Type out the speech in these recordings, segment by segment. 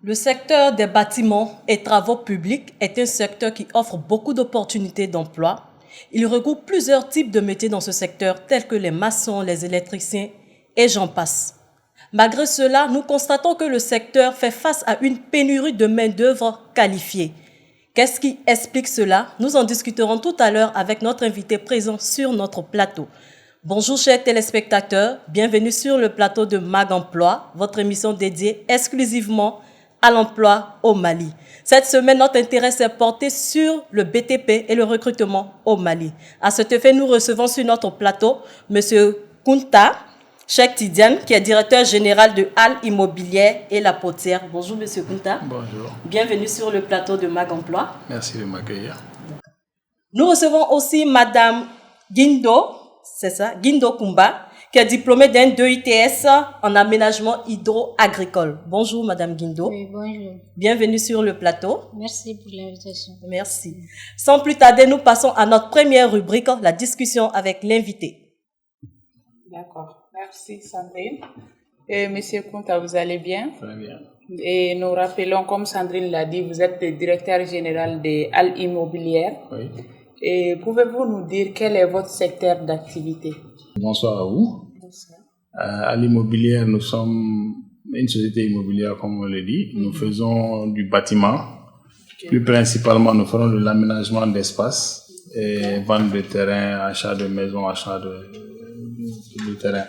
Le secteur des bâtiments et travaux publics est un secteur qui offre beaucoup d'opportunités d'emploi. Il regroupe plusieurs types de métiers dans ce secteur, tels que les maçons, les électriciens et j'en passe. Malgré cela, nous constatons que le secteur fait face à une pénurie de main-d'œuvre qualifiée. Qu'est-ce qui explique cela? Nous en discuterons tout à l'heure avec notre invité présent sur notre plateau. Bonjour chers téléspectateurs, bienvenue sur le plateau de Mag Emploi, votre émission dédiée exclusivement à l'emploi au Mali. Cette semaine, notre intérêt s'est porté sur le BTP et le recrutement au Mali. À cet effet, nous recevons sur notre plateau M. Kounta Cheikh Tidiane, qui est directeur général de Al Immobilière et La Potière. Bonjour M. Kounta. Bonjour. Bienvenue sur le plateau de Mag Emploi. Merci de m'accueillir. Nous recevons aussi Madame Guindo, c'est ça, Guindo Kumba, qui est diplômée d'un DEITS en aménagement hydro-agricole. Bonjour Madame Guindo. Oui, bonjour. Bienvenue sur le plateau. Merci pour l'invitation. Merci. Sans plus tarder, nous passons à notre première rubrique, la discussion avec l'invité. D'accord. Merci Sandrine. Monsieur Kounta, vous allez bien? Très bien. Et nous rappelons, comme Sandrine l'a dit, vous êtes le directeur général de Al Immobilière. Oui. Et pouvez-vous nous dire quel est votre secteur d'activité? Bonsoir à vous. Bonsoir. À l'immobilière, nous sommes une société immobilière, comme on le dit. Nous faisons du bâtiment. Okay. Plus principalement, nous faisons de l'aménagement d'espace et vente de terrain, achat de maisons, achat de terrain.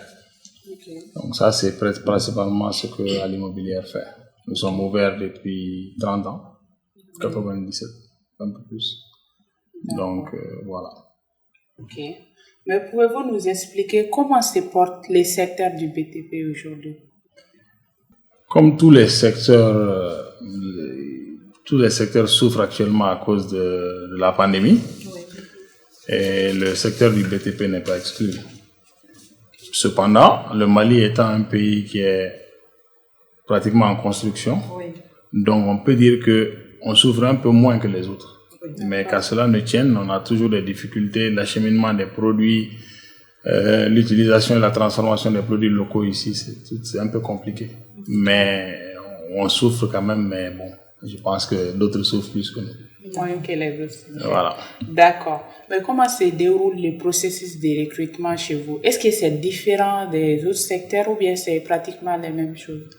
Okay. Donc ça, c'est principalement ce que l'immobilière fait. Nous sommes ouverts depuis 30 ans, 97, un peu plus. Donc, voilà. Ok. Mais pouvez-vous nous expliquer comment se portent les secteurs du BTP aujourd'hui? Comme tous les secteurs souffrent actuellement à cause de la pandémie. Oui. Et le secteur du BTP n'est pas exclu. Cependant, le Mali étant un pays qui est pratiquement en construction, oui. Donc on peut dire qu'on souffre un peu moins que les autres. Mais qu'à cela ne tienne, on a toujours des difficultés, l'acheminement des produits, l'utilisation et la transformation des produits locaux ici, c'est un peu compliqué. Mais on souffre quand même, mais bon, je pense que d'autres souffrent plus que nous. Moins que les autres. Voilà. D'accord. Mais comment se déroule le processus de recrutement chez vous? Est-ce que c'est différent des autres secteurs ou bien c'est pratiquement les mêmes choses?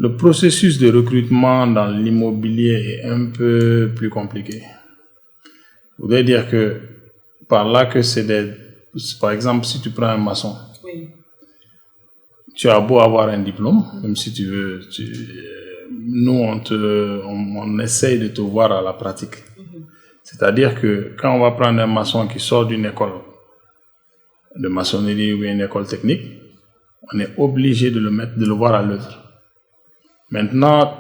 Le processus de recrutement dans l'immobilier est un peu plus compliqué. Je voudrais dire que par là que par exemple, si tu prends un maçon, oui. Tu as beau avoir un diplôme, même si tu veux, nous on essaye de te voir à la pratique. C'est-à-dire que quand on va prendre un maçon qui sort d'une école de maçonnerie ou une école technique, on est obligé de le voir à l'œuvre. Maintenant,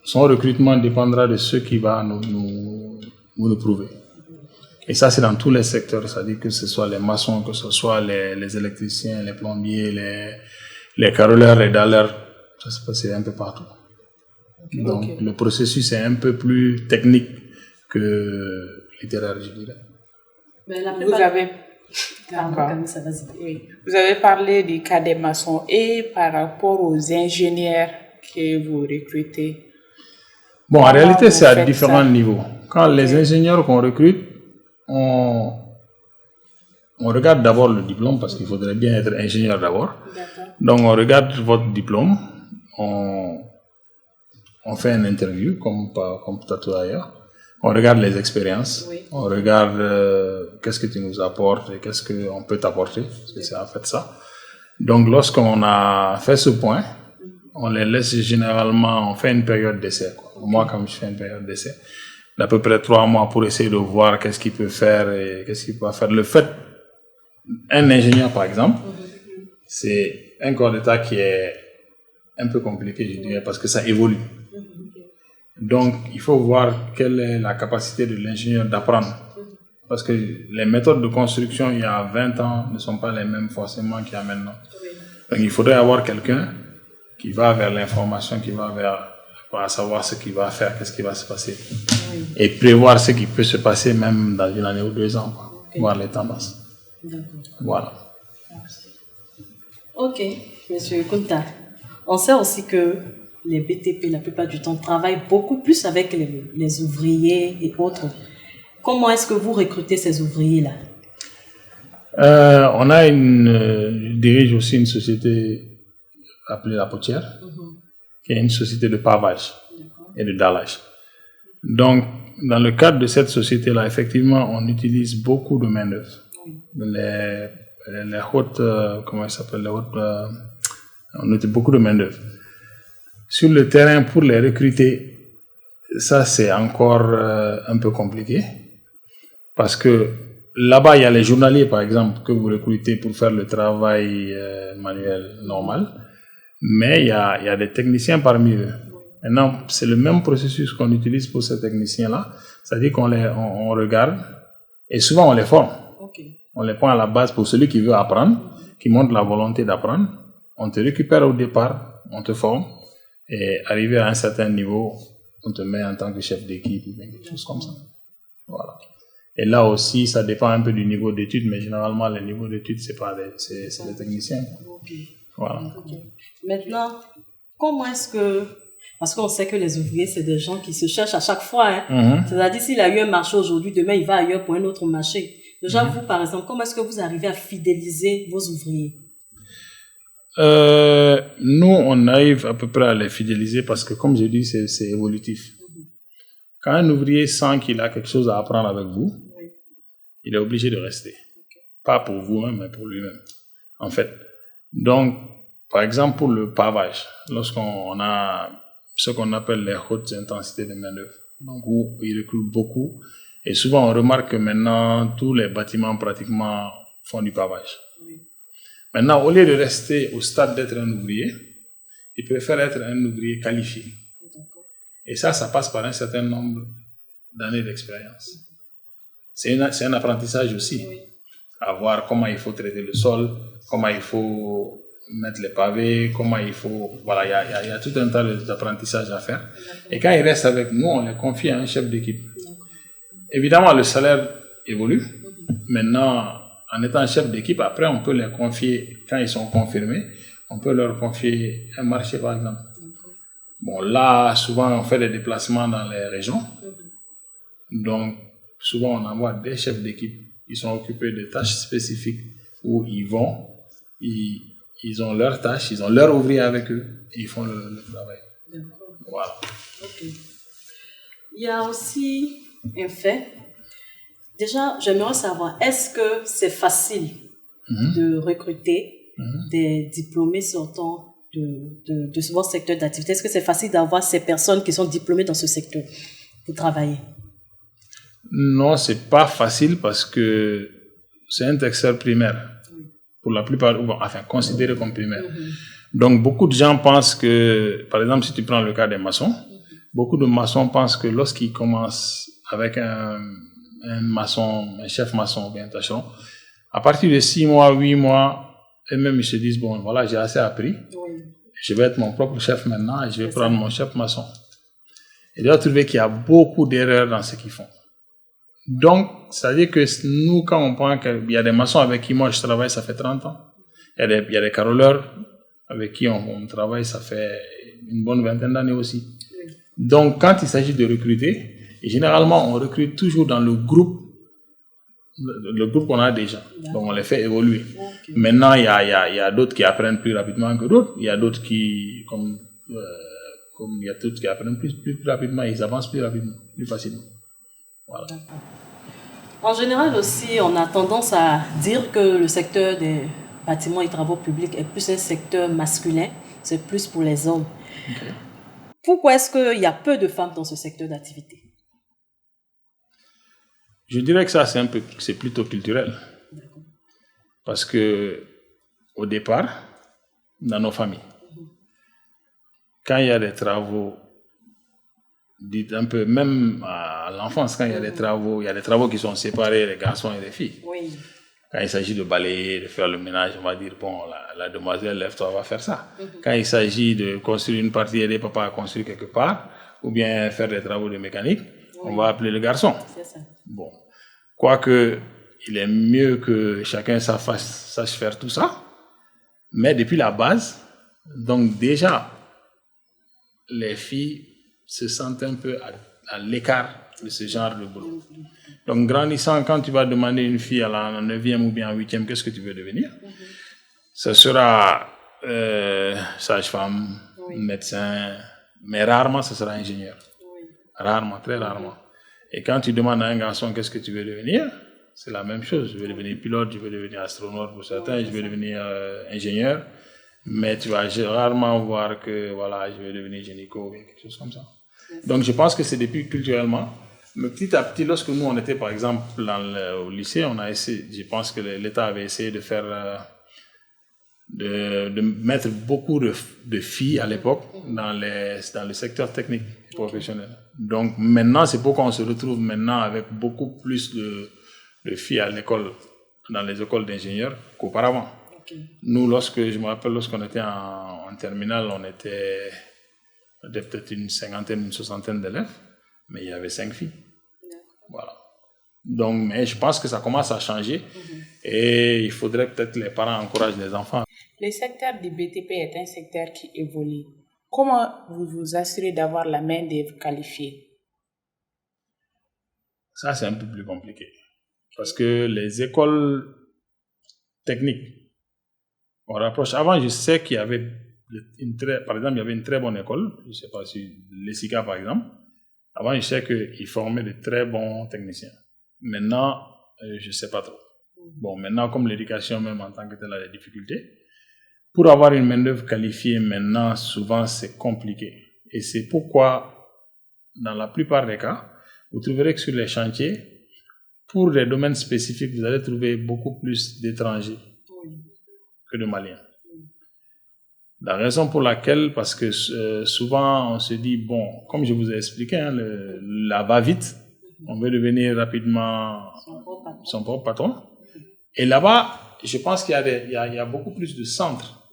son recrutement dépendra de ce qui va nous prouver. Et ça, c'est dans tous les secteurs, c'est-à-dire que ce soit les maçons, que ce soit les électriciens, les plombiers, les carreleurs, les dalleurs, c'est un peu partout. Okay. Donc, okay. Le processus est un peu plus technique que littéraire, je dirais. Vous avez... Oui. Vous avez parlé du cas des maçons et par rapport aux ingénieurs que vous recrutez. Bon, en réalité, c'est à différents niveaux. Quand les ingénieurs qu'on recrute, on regarde d'abord le diplôme parce qu'il faudrait bien être ingénieur d'abord. Donc, on regarde votre diplôme, on fait une interview comme partout ailleurs. On regarde les expériences, oui. On regarde qu'est-ce que tu nous apportes et qu'est-ce qu'on peut t'apporter. C'est en fait ça. Donc, lorsqu'on a fait ce point, on les laisse généralement, on fait une période d'essai. Moi, comme je fais une période d'essai, d'à peu près 3 mois pour essayer de voir qu'est-ce qu'il peut faire et qu'est-ce qu'il peut faire. Le fait, un ingénieur par exemple, c'est un corps d'état qui est un peu compliqué, je dirais, parce que ça évolue. Donc, il faut voir quelle est la capacité de l'ingénieur d'apprendre. Parce que les méthodes de construction il y a 20 ans ne sont pas les mêmes forcément qu'il y a maintenant. Donc, il faudrait avoir quelqu'un qui va vers l'information, qui va vers savoir ce qu'il va faire, qu'est-ce qui va se passer. Oui. Et prévoir ce qui peut se passer même dans 1 année ou 2 ans, okay. Voir les tendances. D'accord. Voilà. Ok, Monsieur Kounta. On sait aussi que les BTP, la plupart du temps, travaillent beaucoup plus avec les ouvriers et autres. Comment est-ce que vous recrutez ces ouvriers-là? Je dirige aussi une société appelée La Potière, qui est une société de pavage et de dallage. Donc, dans le cadre de cette société-là, effectivement, on utilise beaucoup de main-d'œuvre. Les hautes, comment ils s'appellent, les hautes, on utilise beaucoup de main-d'œuvre. Sur le terrain, pour les recruter, ça c'est encore un peu compliqué. Parce que là-bas, il y a les journaliers, par exemple, que vous recrutez pour faire le travail manuel normal. Mais il y a des techniciens parmi eux. Maintenant, c'est le même processus qu'on utilise pour ces techniciens-là. C'est-à-dire on regarde et souvent on les forme. On les prend à la base pour celui qui veut apprendre, qui montre la volonté d'apprendre. On te récupère au départ, on te forme et arrivé à un certain niveau, on te met en tant que chef d'équipe ou quelque chose comme ça. Voilà. Et là aussi, ça dépend un peu du niveau d'études, mais généralement, les niveaux d'études, c'est les techniciens. Voilà. Maintenant, comment est-ce que... Parce qu'on sait que les ouvriers, c'est des gens qui se cherchent à chaque fois. C'est-à-dire, s'il a eu un marché aujourd'hui, demain, il va ailleurs pour un autre marché. Déjà, vous, par exemple, comment est-ce que vous arrivez à fidéliser vos ouvriers? Nous, on arrive à peu près à les fidéliser parce que, comme je dis, c'est évolutif. Quand un ouvrier sent qu'il a quelque chose à apprendre avec vous, il est obligé de rester. Pas pour vous-même, mais pour lui-même, en fait. Donc, par exemple, pour le pavage, lorsqu'on a ce qu'on appelle les hautes intensités de main-d'œuvre, donc où ils recrutent beaucoup, et souvent on remarque que maintenant, tous les bâtiments pratiquement font du pavage. Maintenant, au lieu de rester au stade d'être un ouvrier, ils préfèrent être un ouvrier qualifié. Et ça passe par un certain nombre d'années d'expérience. C'est un apprentissage aussi. À voir comment il faut traiter le sol, comment il faut mettre les pavés, comment il faut... Voilà, il y a tout un tas d'apprentissage à faire. Et quand ils restent avec nous, on les confie à un chef d'équipe. Évidemment, le salaire évolue. Maintenant, en étant chef d'équipe, après, on peut les confier, quand ils sont confirmés, on peut leur confier un marché, par exemple. Bon, là, souvent, on fait des déplacements dans les régions. Donc, souvent, on envoie des chefs d'équipe. Ils sont occupés de tâches spécifiques où ils vont, ils ont leurs tâches, ils ont leur ouvrier avec eux et ils font le travail. Voilà. Il y a aussi un fait. Déjà, j'aimerais savoir, est-ce que c'est facile de recruter des diplômés sortant de votre secteur d'activité? Est-ce que c'est facile d'avoir ces personnes qui sont diplômées dans ce secteur pour travailler? Non, c'est pas facile parce que c'est un secteur primaire. Pour la plupart, enfin, considéré comme primaire. Donc, beaucoup de gens pensent que, par exemple, si tu prends le cas des maçons, beaucoup de maçons pensent que lorsqu'ils commencent avec un maçon, un chef maçon ou bien un tâcheron, à partir de 6 mois, 8 mois, eux-mêmes, ils se disent, bon, voilà, j'ai assez appris. Je vais être mon propre chef maintenant et je vais prendre mon chef maçon. Et ils doivent trouver qu'il y a beaucoup d'erreurs dans ce qu'ils font. Donc, c'est-à-dire que nous, quand on prend qu'il y a des maçons avec qui moi je travaille, ça fait 30 ans. Il y a des caroleurs avec qui on travaille, ça fait une bonne vingtaine d'années aussi. Donc, quand il s'agit de recruter, généralement, on recrute toujours dans le groupe qu'on a déjà. Donc, on les fait évoluer. Maintenant, il y a d'autres qui apprennent plus rapidement que d'autres. Il y a d'autres qui, comme il y a d'autres qui apprennent plus rapidement, ils avancent plus rapidement, plus facilement. Voilà. En général aussi, on a tendance à dire que le secteur des bâtiments et travaux publics est plus un secteur masculin, c'est plus pour les hommes. Pourquoi est-ce qu'il y a peu de femmes dans ce secteur d'activité? Je dirais que ça, c'est plutôt culturel. Parce que, au départ, dans nos familles, quand il y a des travaux, dites un peu, même à l'enfance, quand il y a des travaux qui sont séparés, les garçons et les filles. Quand il s'agit de balayer, de faire le ménage, on va dire, bon, la demoiselle, lève-toi, va faire ça. Quand il s'agit de construire une partie, aider papa à construire quelque part, ou bien faire des travaux de mécanique, on va appeler le garçon. C'est ça. Bon. Quoique, il est mieux que chacun sache faire tout ça, mais depuis la base, donc déjà, les filles se sentent un peu à l'écart de ce genre de boulot. Donc, grandissant, quand tu vas demander une fille à la 9e ou bien à 8e, qu'est-ce que tu veux devenir? Ce sera sage-femme, médecin, mais rarement ce sera ingénieur. Rarement, très rarement. Et quand tu demandes à un garçon qu'est-ce que tu veux devenir, c'est la même chose. Je veux devenir pilote, je veux devenir astronaute pour certains, je veux devenir ingénieur, mais tu vas rarement voir que voilà, je veux devenir gynéco ou quelque chose comme ça. Donc je pense que c'est depuis culturellement. Mais petit à petit, lorsque nous on était par exemple au lycée, on a essayé, je pense que l'État avait essayé de faire de mettre beaucoup de filles à l'époque dans le secteur technique et professionnel. Donc maintenant, c'est pourquoi on se retrouve maintenant avec beaucoup plus de filles à l'école, dans les écoles d'ingénieurs qu'auparavant. Nous, je me rappelle, lorsqu'on était en terminale, on était peut-être une cinquantaine, une soixantaine d'élèves, mais il y avait 5 filles. Voilà. Donc, mais je pense que ça commence à changer et il faudrait peut-être que les parents encouragent les enfants. Le secteur du BTP est un secteur qui évolue. Comment vous vous assurez d'avoir la main-d'œuvre qualifiée? Ça, c'est un peu plus compliqué. Parce que les écoles techniques, on rapproche. Avant, je sais qu'il y avait par exemple, il y avait une très bonne école. Je ne sais pas si l'ESICA, par exemple. Avant, je sais qu'ils formaient de très bons techniciens. Maintenant, je ne sais pas trop. Bon, maintenant, comme l'éducation même en tant que telle a des difficultés, pour avoir une main-d'œuvre qualifiée maintenant, souvent, c'est compliqué. Et c'est pourquoi, dans la plupart des cas, vous trouverez que sur les chantiers, pour les domaines spécifiques, vous allez trouver beaucoup plus d'étrangers que de Maliens. La raison pour laquelle, parce que souvent, on se dit, bon, comme je vous ai expliqué, hein, la va-vite, on veut devenir rapidement son propre patron. Et là-bas, je pense qu'il y a beaucoup plus de centres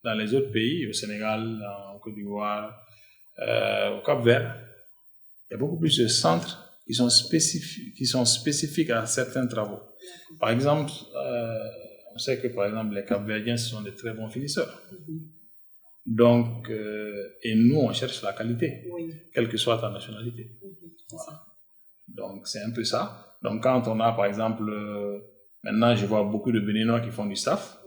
dans les autres pays, au Sénégal, en Côte d'Ivoire, au Cap-Vert. Il y a beaucoup plus de centres qui sont spécifiques à certains travaux. Par exemple, on sait que par exemple les Cap-Verdiens sont de très bons finisseurs. Donc, et nous, on cherche la qualité, quelle que soit ta nationalité. Voilà. Donc, c'est un peu ça. Donc, quand on a, par exemple, maintenant, je vois beaucoup de Béninois qui font du staff.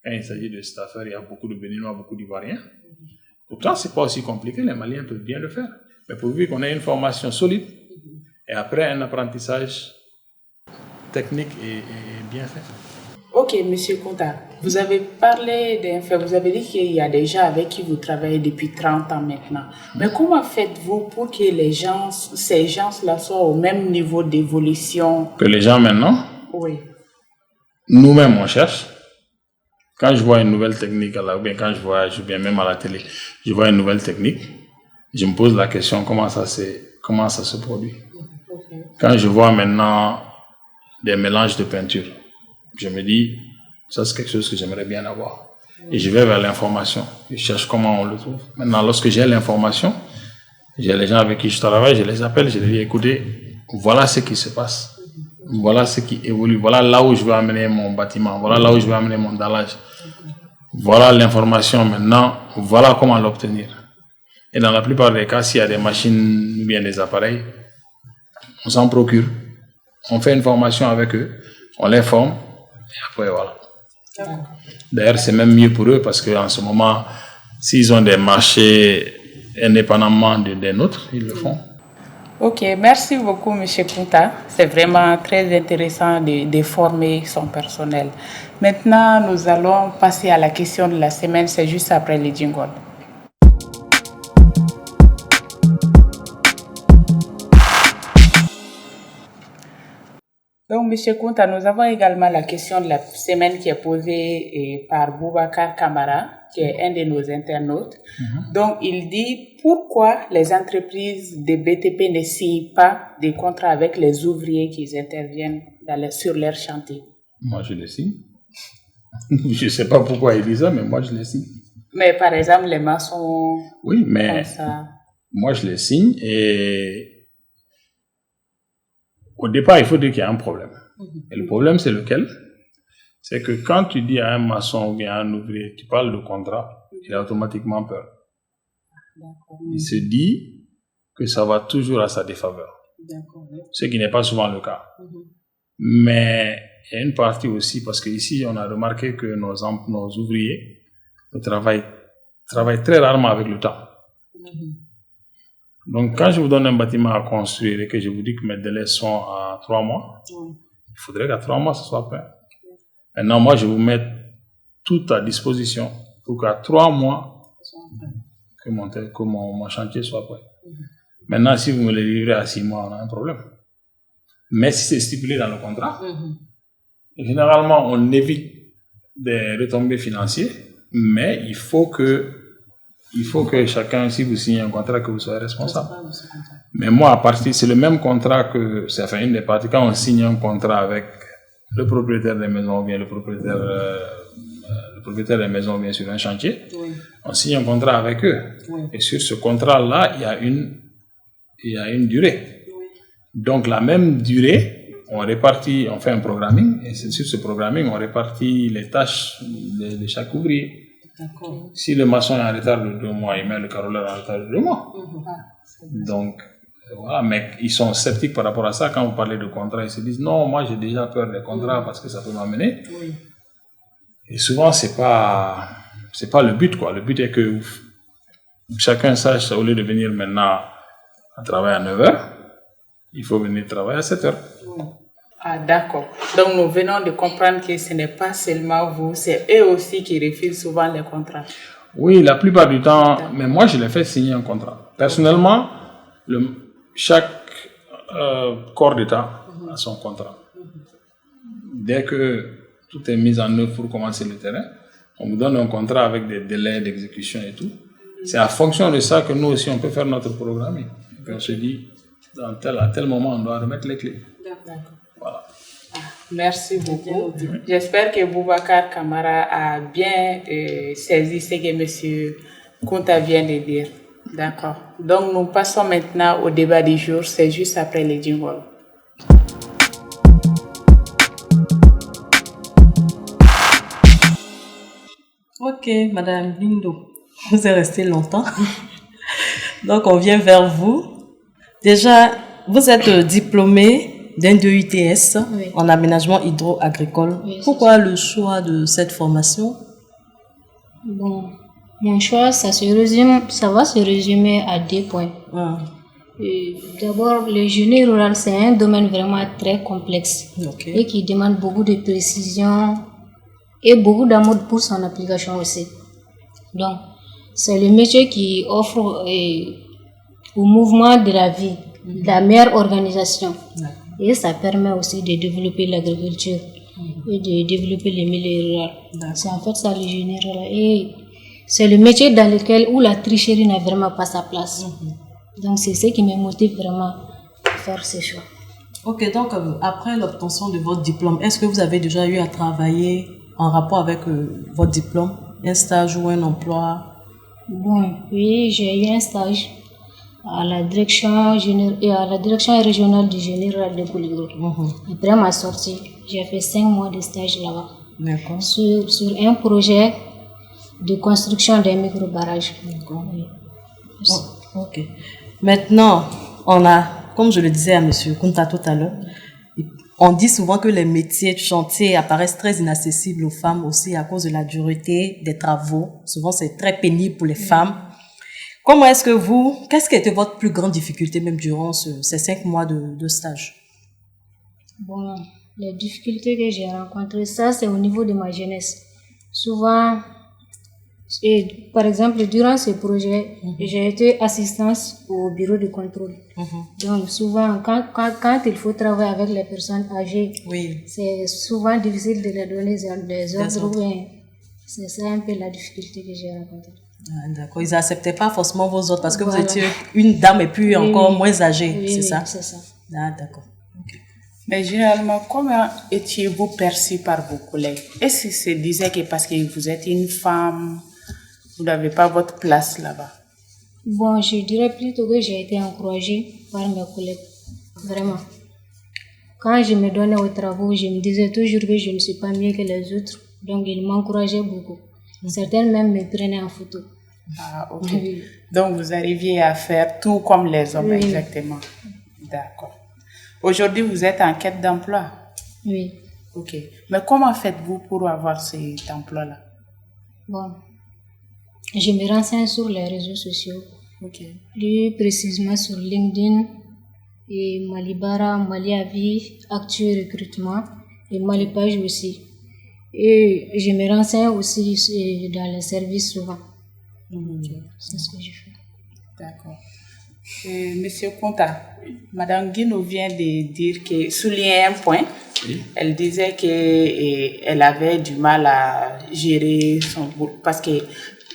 Quand il s'agit de staffeurs, il y a beaucoup de Béninois, beaucoup d'Ivoiriens. Pourtant, c'est pas aussi compliqué. Les Maliens peuvent bien le faire. Mais pourvu qu'on ait une formation solide et après un apprentissage technique et bien fait. Ok, Monsieur Konta, vous avez parlé vous avez dit qu'il y a des gens avec qui vous travaillez depuis 30 ans maintenant. Mais comment faites-vous pour que ces gens-là soient au même niveau d'évolution? Que les gens maintenant? Oui. Nous-mêmes, on cherche. Quand je vois une nouvelle technique, ou bien quand je voyage, ou bien même à la télé, je vois une nouvelle technique, je me pose la question comment ça se produit. Okay. Quand je vois maintenant des mélanges de peinture, je me dis, ça c'est quelque chose que j'aimerais bien avoir. Et je vais vers l'information. Je cherche comment on le trouve. Maintenant, lorsque j'ai l'information, j'ai les gens avec qui je travaille, je les appelle, je les dis, écoutez, voilà ce qui se passe. Voilà ce qui évolue. Voilà là où je veux amener mon bâtiment. Voilà là où je veux amener mon dallage. Voilà l'information maintenant. Voilà comment l'obtenir. Et dans la plupart des cas, s'il y a des machines ou bien des appareils, on s'en procure. On fait une formation avec eux. On les forme. Et après, voilà. D'ailleurs, c'est même mieux pour eux parce qu'en ce moment, s'ils ont des marchés indépendamment des nôtres, ils le font. Ok, merci beaucoup, M. Konta. C'est vraiment très intéressant de former son personnel. Maintenant, nous allons passer à la question de la semaine. C'est juste après les jingles. Donc, M. Konta, nous avons également la question de la semaine qui est posée par Boubacar Kamara, qui est un de nos internautes. Donc, il dit pourquoi les entreprises de BTP ne signent pas des contrats avec les ouvriers qui interviennent sur leur chantier. Moi, je les signe. Je ne sais pas pourquoi il dit ça, mais moi, je les signe. Mais par exemple, les maçons... Oui, mais moi, je les signe et... Au départ, il faut dire qu'il y a un problème. Et le problème, c'est lequel? C'est que quand tu dis à un maçon ou bien à un ouvrier, tu parles de contrat, il a automatiquement peur. il se dit que ça va toujours à sa défaveur. Ce qui n'est pas souvent le cas. Mais il y a une partie aussi, parce qu'ici, on a remarqué que nos ouvriers travaillent très rarement avec le temps. Donc, quand je vous donne un bâtiment à construire et que je vous dis que mes délais sont à 3 mois, il faudrait qu'à 3 mois, ce soit prêt. Maintenant, moi, je vous mets tout à disposition pour qu'à 3 mois, que mon chantier soit prêt. Maintenant, si vous me le livrez à 6 mois, on a un problème. Mais si c'est stipulé dans le contrat, généralement, on évite des retombées financières, mais il faut que chacun, si vous signez un contrat, que vous soyez responsable. Mais moi, c'est le même contrat que, c'est une des parties, quand on signe un contrat avec le propriétaire des maisons ou bien le propriétaire des maisons vient sur un chantier, on signe un contrat avec eux. Et sur ce contrat-là, il y a une durée. Donc, la même durée, on fait un programming, et c'est sur ce programming, on répartit les tâches de chaque ouvrier. Si le maçon est en retard de 2 mois, il met le carreleur en retard de 2 mois. Donc, voilà, mais ils sont sceptiques par rapport à ça. Quand vous parlez de contrat, ils se disent non, moi j'ai déjà peur des contrats parce que ça peut m'amener. Et souvent, c'est pas le but, quoi. Le but est que chacun sache, au lieu de venir maintenant à travailler à 9 heures, il faut venir travailler à 7 heures. Ah, d'accord. Donc, nous venons de comprendre que ce n'est pas seulement vous, c'est eux aussi qui refusent souvent les contrats. Oui, la plupart du temps, mais moi, je les fais signer un contrat. Personnellement, chaque corps d'État a son contrat. Dès que tout est mis en œuvre pour commencer le terrain, on vous donne un contrat avec des délais d'exécution et tout. C'est en fonction de ça que nous aussi, on peut faire notre programming. Et on se dit, à tel moment, on doit remettre les clés. D'accord. Voilà. Merci beaucoup. J'espère que Boubacar Camara a bien saisi ce que M. Kounta vient de dire. D'accord. Donc, nous passons maintenant au débat du jour. C'est juste après les jingles. Ok, Madame Lindo, vous êtes restée longtemps. Donc, on vient vers vous. Déjà, vous êtes diplômée d'un DEITS en aménagement hydro-agricole. Pourquoi le choix de cette formation? Bon, mon choix, ça va se résumer à 2 points. D'abord, le génie rural, c'est un domaine vraiment très complexe et qui demande beaucoup de précision et beaucoup d'amour pour son application aussi. Donc, c'est le métier qui offre au mouvement de la vie, de la meilleure organisation. Et ça permet aussi de développer l'agriculture et de développer les milieux ruraux. C'est en fait ça le génie rural. Et c'est le métier dans lequel où la tricherie n'a vraiment pas sa place. Donc c'est ce qui me motive vraiment à faire ce choix. Ok, donc après l'obtention de votre diplôme, est-ce que vous avez déjà eu à travailler en rapport avec votre diplôme, un stage ou un emploi? Bon, oui, j'ai eu un stage à la direction régionale du génie rural de Kouligo. Après ma sortie, j'ai fait 5 mois de stage là-bas. D'accord. Sur un projet de construction d'un micro-barrage. D'accord. Oui. Ok. Maintenant, on a, comme je le disais à M. Kounta tout à l'heure, on dit souvent que les métiers de chantier apparaissent très inaccessibles aux femmes aussi à cause de la dureté des travaux. Souvent, c'est très pénible pour les femmes. Comment est-ce que qu'est-ce qui a été votre plus grande difficulté même durant ces 5 mois de stage? Bon, les difficultés que j'ai rencontrées, ça c'est au niveau de ma jeunesse. Souvent, par exemple, durant ce projet, j'ai été assistante au bureau de contrôle. Donc souvent, quand il faut travailler avec les personnes âgées, c'est souvent difficile de leur donner des ordres. C'est ça un peu la difficulté que j'ai rencontrée. Ah, d'accord, ils n'acceptaient pas forcément vos ordres parce que vous étiez une dame et puis encore moins âgée, c'est ça? C'est ça. Ah, d'accord. Okay. Mais généralement, comment étiez-vous perçue par vos collègues? Est-ce qu'ils se disaient que parce que vous êtes une femme, vous n'avez pas votre place là-bas? Bon, je dirais plutôt que j'ai été encouragée par mes collègues, vraiment. Quand je me donnais aux travaux, je me disais toujours que je ne suis pas mieux que les autres, donc ils m'encourageaient beaucoup. Certaines même me prenaient en photo. Ah, ok. Donc, vous arriviez à faire tout comme les hommes, exactement. D'accord. Aujourd'hui, vous êtes en quête d'emploi? Oui. Ok. Mais comment faites-vous pour avoir cet emploi-là? Bon, je me renseigne sur les réseaux sociaux. Ok. Plus précisément sur LinkedIn et Malibara, Maliavi, Actu Recrutement et Malipage aussi. Et je me renseigne aussi dans les services souvent. C'est ce que je fais. D'accord. Monsieur Conta, Madame Guino vient de dire que, souligner un point, elle disait qu'elle avait du mal à gérer son boulot parce que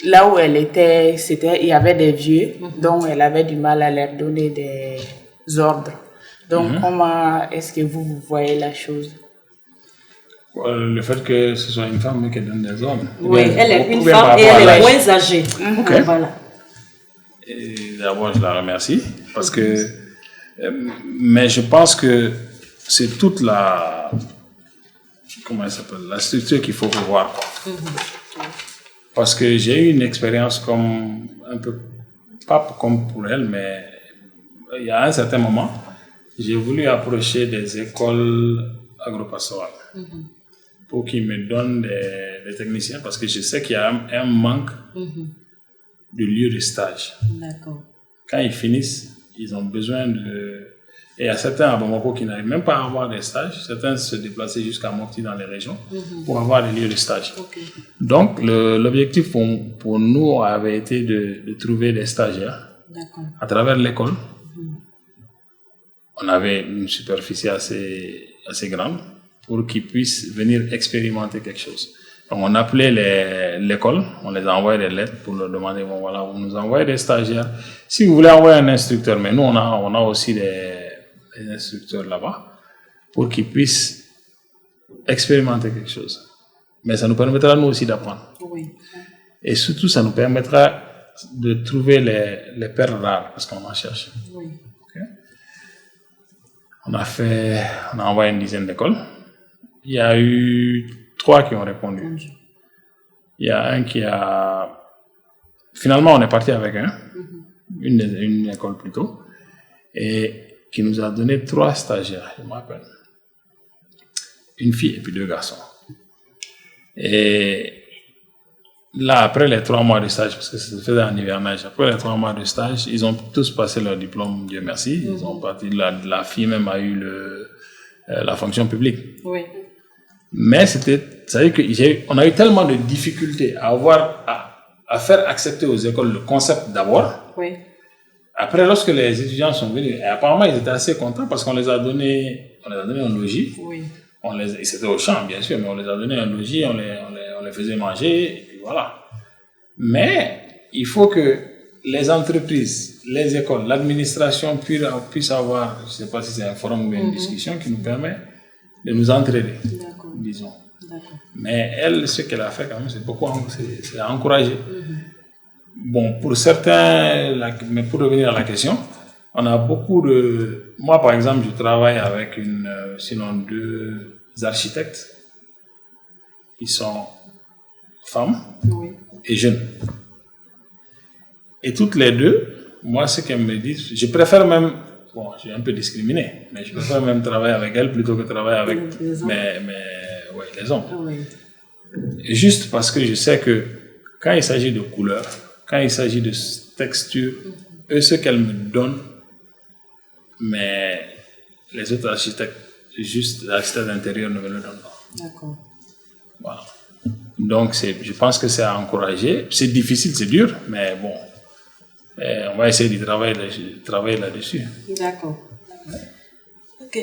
là où elle était, il y avait des vieux, donc elle avait du mal à leur donner des ordres. Donc, comment est-ce que vous voyez la chose? Le fait que ce soit une femme qui donne des ordres. Oui, elle est une femme et elle est moins âgée. Ok. Voilà. Et d'abord, je la remercie parce que, mais je pense que c'est toute la, comment elle s'appelle, la structure qu'il faut revoir. Parce que j'ai eu une expérience comme un peu, pas comme pour elle, mais il y a un certain moment, j'ai voulu approcher des écoles agropastorales pour qu'ils me donnent des techniciens parce que je sais qu'il y a un manque de lieux de stage. D'accord. Quand ils finissent, ils ont besoin de... Et il y a certains à Bamako qui n'arrivent même pas à avoir des stages. Certains se déplacer jusqu'à Mopti dans les régions pour avoir des lieux de stage. Okay. Donc, l'objectif pour nous avait été de trouver des stagiaires à travers l'école. On avait une superficie assez grande pour qu'ils puissent venir expérimenter quelque chose. Donc, on appelait l'école, on les envoyait des lettres pour leur demander, bon voilà, vous nous envoyez des stagiaires. Si vous voulez envoyer un instructeur, mais nous, on a aussi des instructeurs là-bas, pour qu'ils puissent expérimenter quelque chose. Mais ça nous permettra, nous aussi, d'apprendre. Oui. Et surtout, ça nous permettra de trouver les perles rares, parce qu'on en cherche. Oui. Okay. On a envoyé une dizaine d'écoles. Il y a eu 3 qui ont répondu. Il y a un qui a... Finalement, on est parti avec une école plutôt, et qui nous a donné 3 stagiaires, je me rappelle. Une fille et puis 2 garçons. Et là, après les 3 mois de stage, parce que ça se faisait en hivernage, après les 3 mois de stage, ils ont tous passé leur diplôme, Dieu merci. Ils ont parti, la fille même a eu la fonction publique. Oui. Mais on a eu tellement de difficultés à faire accepter aux écoles le concept d'abord. Oui. Après, lorsque les étudiants sont venus, et apparemment ils étaient assez contents parce qu'on les a donné un logis. Oui. C'était au champ, bien sûr, mais on les a donné un logis, on les faisait manger, et puis voilà. Mais il faut que les entreprises, les écoles, l'administration puissent avoir, je ne sais pas si c'est un forum ou une discussion qui nous permet de nous entraider, disons. D'accord. Mais elle, ce qu'elle a fait quand même, c'est à encourager. Bon, pour certains, mais pour revenir à la question, on a beaucoup de... Moi, par exemple, je travaille avec sinon 2 architectes qui sont femmes et jeunes. Et toutes les 2, moi, ce qu'elles me disent, je préfère même... Bon, je suis un peu discriminé, mais je préfère même travailler avec elles plutôt que travailler avec les hommes. Oui. Juste parce que je sais que quand il s'agit de couleurs, quand il s'agit de texture, eux, ce qu'elles me donnent, mais les autres architectes, juste l'architecte d'intérieur ne me le donnent pas. D'accord. Voilà. Donc, je pense que c'est à encourager. C'est difficile, c'est dur, mais bon, on va essayer de travailler là-dessus. D'accord. Ok.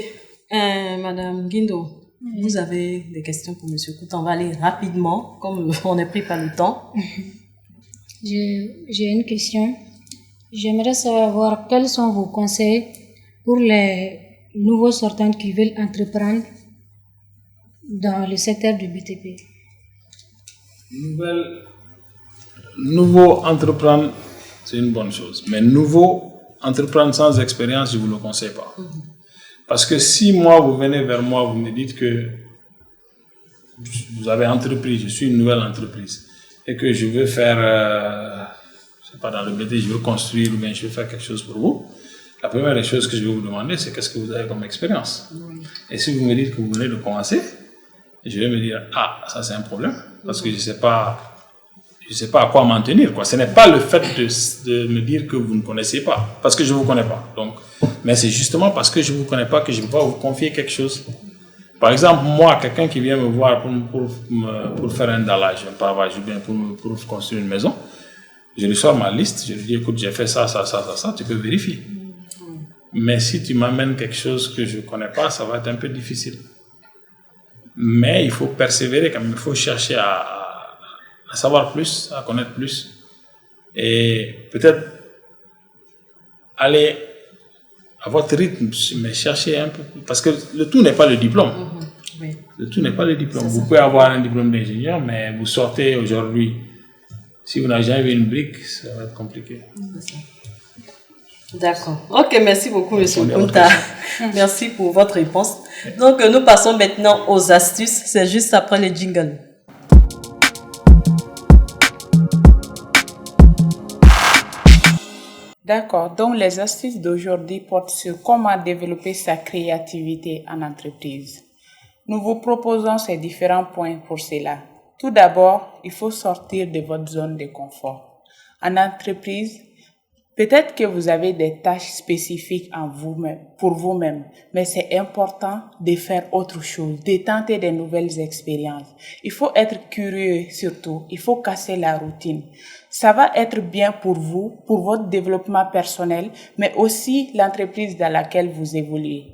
Madame Guindo, vous avez des questions pour M. Kouta. On va aller rapidement, comme on est pris par le temps. J'ai une question. J'aimerais savoir quels sont vos conseils pour les nouveaux sortants qui veulent entreprendre dans le secteur du BTP. Nouveau entreprendre, c'est une bonne chose. Mais nouveau entreprendre sans expérience, je ne vous le conseille pas. Parce que si moi, vous venez vers moi, vous me dites que vous avez entrepris, je suis une nouvelle entreprise, et que je veux faire c'est pas dans le BT, je veux construire ou bien je veux faire quelque chose pour vous. La première des choses que je vais vous demander, c'est qu'est-ce que vous avez comme expérience. Et si vous me dites que vous venez de commencer, je vais me dire, ah, ça c'est un problème, parce que je sais pas à quoi m'en tenir, quoi. Ce n'est pas le fait de me dire que vous ne connaissez pas, parce que je vous connais pas. Donc, mais c'est justement parce que je vous connais pas que je ne peux pas vous confier quelque chose. Par exemple, moi, quelqu'un qui vient me voir pour faire un dallage, un pavage, ou bien pour construire une maison, je lui sors ma liste, je lui dis, écoute, j'ai fait ça, tu peux vérifier. Mais si tu m'amènes quelque chose que je ne connais pas, ça va être un peu difficile. Mais il faut persévérer quand même, il faut chercher à savoir plus, à connaître plus. Et peut-être aller à votre rythme, mais chercher un peu plus. Parce que le tout n'est pas le diplôme. Oui. Le tout n'est pas le diplôme. Vous pouvez avoir un diplôme d'ingénieur, mais vous sortez aujourd'hui. Si vous n'avez jamais vu une brique, ça va être compliqué. D'accord. Ok, merci beaucoup, M. Kunta. Merci pour votre réponse. Donc, nous passons maintenant aux astuces. C'est juste après le jingle. D'accord. Donc, les astuces d'aujourd'hui portent sur comment développer sa créativité en entreprise. Nous vous proposons ces différents points pour cela. Tout d'abord, il faut sortir de votre zone de confort. En entreprise, peut-être que vous avez des tâches spécifiques pour vous-même, mais c'est important de faire autre chose, de tenter de nouvelles expériences. Il faut être curieux surtout, il faut casser la routine. Ça va être bien pour vous, pour votre développement personnel, mais aussi l'entreprise dans laquelle vous évoluez.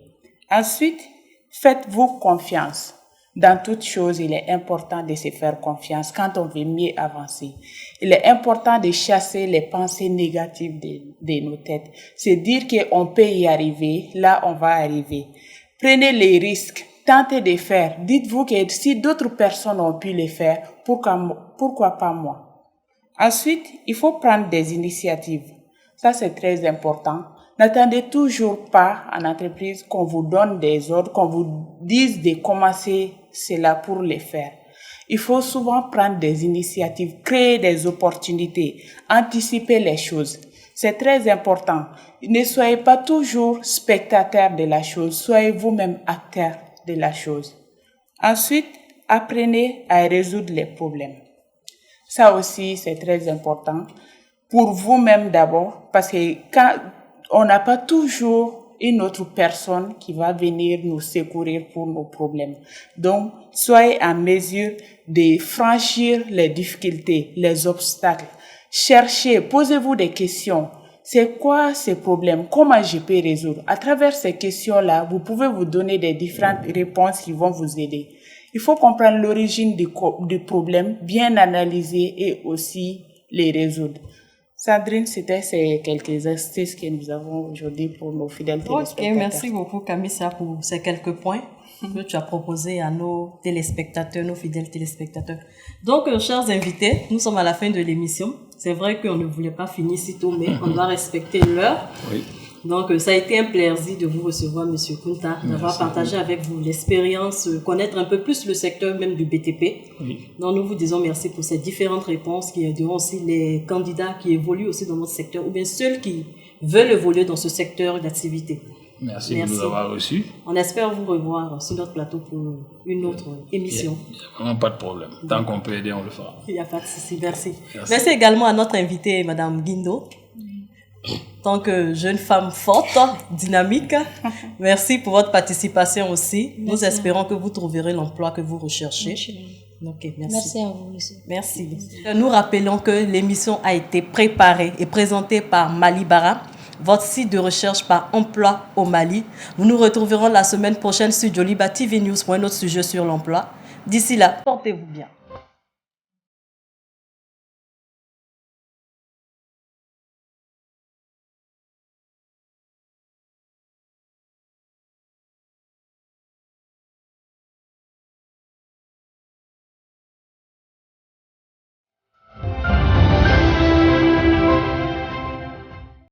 Ensuite, faites-vous confiance. Dans toute chose, il est important de se faire confiance quand on veut mieux avancer. Il est important de chasser les pensées négatives de nos têtes. C'est dire qu'on peut y arriver, là on va arriver. Prenez les risques, tentez de faire. Dites-vous que si d'autres personnes ont pu le faire, pourquoi pas moi? Ensuite, il faut prendre des initiatives. Ça, c'est très important. N'attendez toujours pas en entreprise qu'on vous donne des ordres, qu'on vous dise de commencer cela pour le faire. Il faut souvent prendre des initiatives, créer des opportunités, anticiper les choses. C'est très important. Ne soyez pas toujours spectateur de la chose, soyez vous-même acteur de la chose. Ensuite, apprenez à résoudre les problèmes. Ça aussi, c'est très important. Pour vous-même d'abord, parce que quand on n'a pas toujours une autre personne qui va venir nous secourir pour nos problèmes. Donc, soyez en mesure de franchir les difficultés, les obstacles. Cherchez, posez-vous des questions. C'est quoi ces problèmes? Comment je peux résoudre? À travers ces questions-là, vous pouvez vous donner des différentes réponses qui vont vous aider. Il faut comprendre l'origine du problème, bien analyser et aussi les résoudre. Sandrine, c'était ces quelques astuces que nous avons aujourd'hui pour nos fidèles téléspectateurs. Ok, merci beaucoup Kamissa pour ces quelques points que tu as proposés à nos téléspectateurs, nos fidèles téléspectateurs. Donc, chers invités, nous sommes à la fin de l'émission. C'est vrai qu'on ne voulait pas finir si tôt, mais on doit respecter l'heure. Oui. Donc, ça a été un plaisir de vous recevoir, Monsieur Kunta, d'avoir partagé avec vous l'expérience, connaître un peu plus le secteur même du BTP. Oui. Donc, nous vous disons merci pour ces différentes réponses qui aideront aussi les candidats qui évoluent aussi dans notre secteur ou bien ceux qui veulent évoluer dans ce secteur d'activité. Merci de nous avoir reçus. On espère vous revoir sur notre plateau pour une autre émission. Il n'y a vraiment pas de problème. Tant qu'on peut aider, on le fera. Il n'y a pas de souci. Merci. Merci également à notre invitée, Madame Guindo. En tant que jeune femme forte, dynamique, merci pour votre participation aussi. Merci. Nous espérons que vous trouverez l'emploi que vous recherchez. Okay, merci. Merci à vous aussi. Merci. Nous rappelons que l'émission a été préparée et présentée par Mali Bara, votre site de recherche par emploi au Mali. Nous nous retrouverons la semaine prochaine sur Joliba TV News pour un autre sujet sur l'emploi. D'ici là, portez-vous bien.